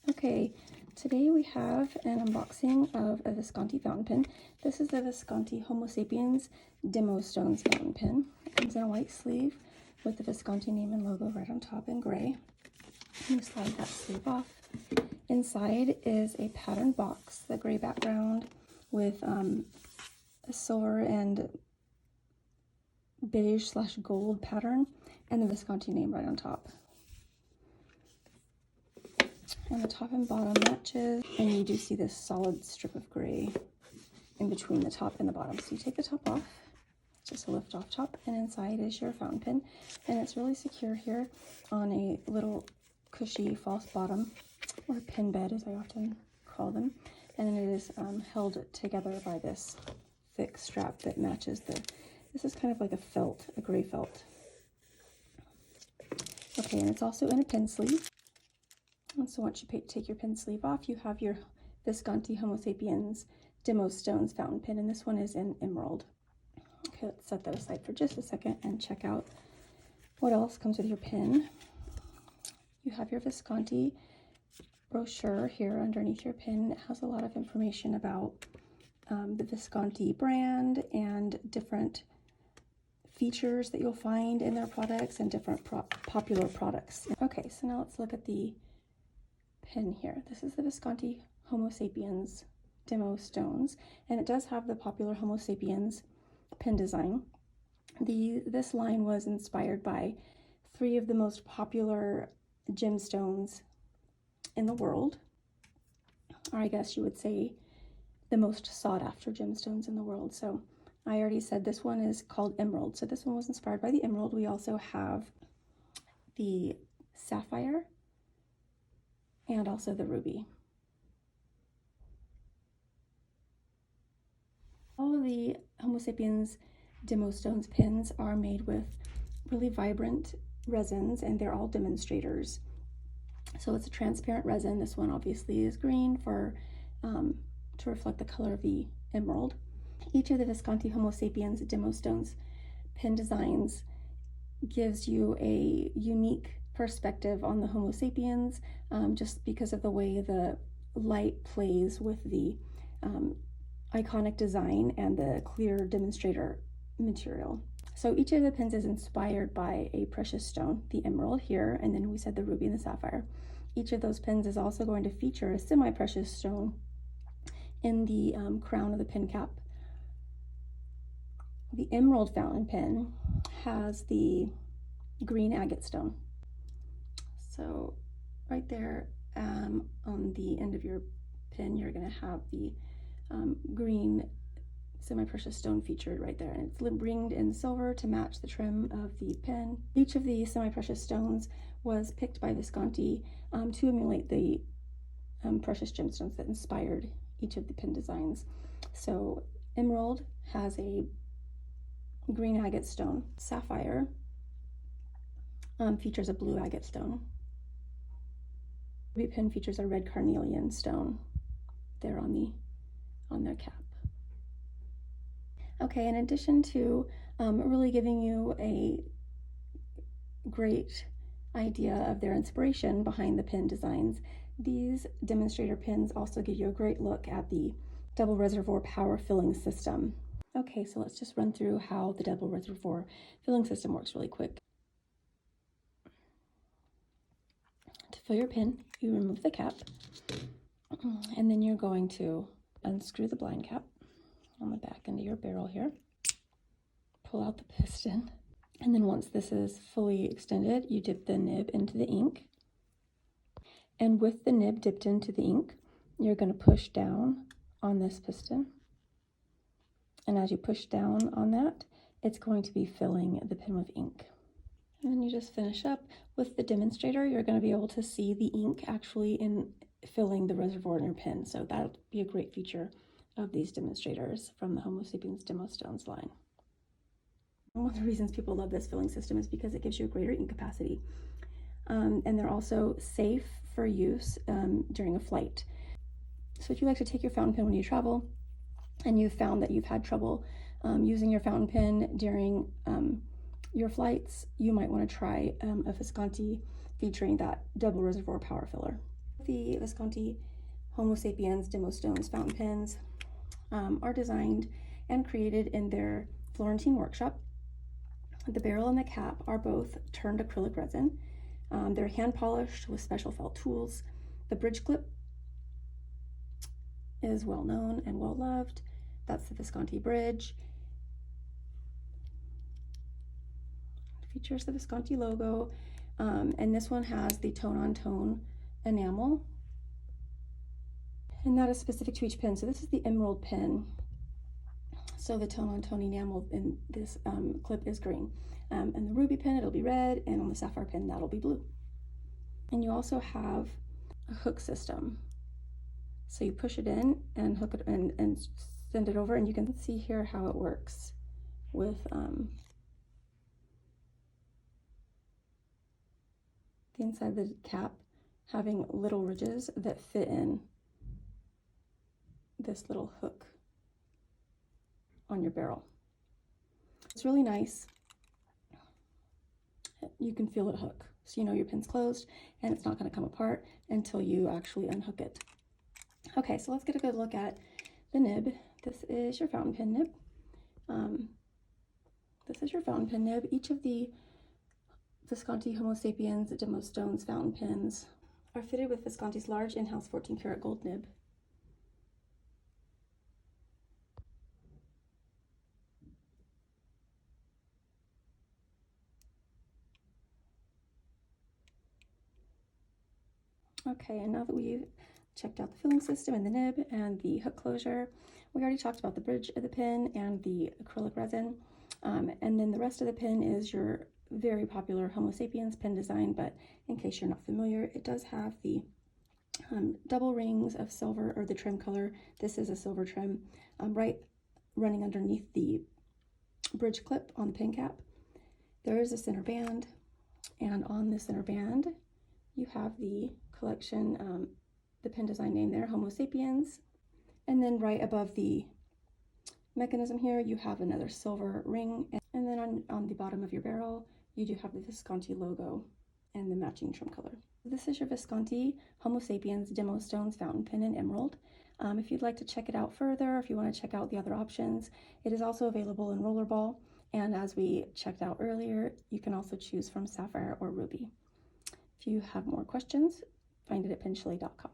Okay, today we have an unboxing of a Visconti fountain pen. This is the Visconti Homo Sapiens Demo Stones fountain pen. It comes in a white sleeve with the Visconti name and logo right on top in gray. You slide that sleeve off. Inside is a patterned box, the gray background with a silver and beige/gold pattern, and the Visconti name right on top. And the top and bottom matches, and you do see this solid strip of gray in between the top and the bottom. So you take the top off, it's just a lift off top, and inside is your fountain pen, and it's really secure here on a little cushy false bottom, or pin bed as I often call them, and it is held together by this thick strap that matches this is kind of like a gray felt. Okay, and it's also in a pin sleeve. And so once you take your pin sleeve off, you have your Visconti Homo Sapiens Demo Stones fountain pen, and this one is in emerald. Okay, let's set that aside for just a second and check out what else comes with your pin. You have your Visconti brochure here underneath your pin. It has a lot of information about the Visconti brand and different features that you'll find in their products and different popular products. Okay, so now let's look at the pin here. This is the Visconti Homo Sapiens Demo Stones, and it does have the popular Homo Sapiens pin design. This line was inspired by 3 of the most popular gemstones in the world, or I guess you would say the most sought after gemstones in the world. So I already said this one is called emerald, so this one was inspired by the emerald. We also have the sapphire and also the ruby. All of the Homo Sapiens Demo Stones pins are made with really vibrant resins, and they're all demonstrators. So it's a transparent resin. This one obviously is green to reflect the color of the emerald. Each of the Visconti Homo Sapiens Demo Stones pin designs gives you a unique perspective on the Homo Sapiens, just because of the way the light plays with the iconic design and the clear demonstrator material. So each of the pins is inspired by a precious stone, the emerald here, and then we said the ruby and the sapphire. Each of those pins is also going to feature a semi-precious stone in the crown of the pin cap. The emerald fountain pen has the green agate stone. So right there on the end of your pin, you're going to have the green semi-precious stone featured right there, and it's ringed in silver to match the trim of the pen. Each of the semi-precious stones was picked by Visconti to emulate the precious gemstones that inspired each of the pin designs. So emerald has a green agate stone. Sapphire features a blue agate stone. Ruby pin features a red carnelian stone there on their cap. Okay, in addition to really giving you a great idea of their inspiration behind the pin designs, these demonstrator pins also give you a great look at the double reservoir power filling system. Okay, so let's just run through how the double reservoir filling system works really quick. To fill your pin, you remove the cap, and then you're going to unscrew the blind cap on the back end of your barrel here, pull out the piston, and then once this is fully extended, you dip the nib into the ink, and with the nib dipped into the ink, you're going to push down on this piston, and as you push down on that, it's going to be filling the pen with ink. And then you just finish up with the demonstrator. You're going to be able to see the ink actually in filling the reservoir in your pen, so that'll be a great feature of these demonstrators from the Homo Sapiens Demo Stones line. One of the reasons people love this filling system is because it gives you a greater ink capacity, and they're also safe for use during a flight. So if you like to take your fountain pen when you travel and you've found that you've had trouble using your fountain pen during your flights, you might want to try a Visconti featuring that double reservoir power filler. The Visconti Homo Sapiens demo stones fountain pens are designed and created in their Florentine workshop. The barrel and the cap are both turned acrylic resin. They're hand polished with special felt tools. The bridge clip is well known and well loved. That's the Visconti bridge. It features the Visconti logo, and this one has the tone-on-tone enamel, and that is specific to each pen. So this is the emerald pen. So the tone-on-tone enamel in this clip is green. And the ruby pen, it'll be red, and on the sapphire pen, that'll be blue. And you also have a hook system. So you push it in and hook it and send it over, and you can see here how it works with the inside of the cap having little ridges that fit in this little hook on your barrel. It's really nice. You can feel it hook, so you know your pin's closed and it's not going to come apart until you actually unhook it. Okay, so let's get a good look at the nib. This is your fountain pen nib. This is your fountain pen nib. Each of the Visconti Homo Sapiens demo stones fountain pens are fitted with Visconti's large in-house 14 karat gold nib. Okay, and now that we've checked out the filling system and the nib and the hook closure, we already talked about the bridge of the pen and the acrylic resin. And then the rest of the pen is your very popular Homo Sapiens pen design, but in case you're not familiar, it does have the double rings of silver, or the trim color. This is a silver trim, right running underneath the bridge clip on the pen cap. There is a center band, and on the center band, you have the collection, the pen design name there, Homo Sapiens. And then right above the mechanism here, you have another silver ring. And then on the bottom of your barrel, you do have the Visconti logo and the matching trim color. This is your Visconti Homo Sapiens Demo Stones Fountain Pen in Emerald. If you'd like to check it out further, if you want to check out the other options, it is also available in rollerball. And as we checked out earlier, you can also choose from Sapphire or Ruby. If you have more questions, find it at penchalet.com.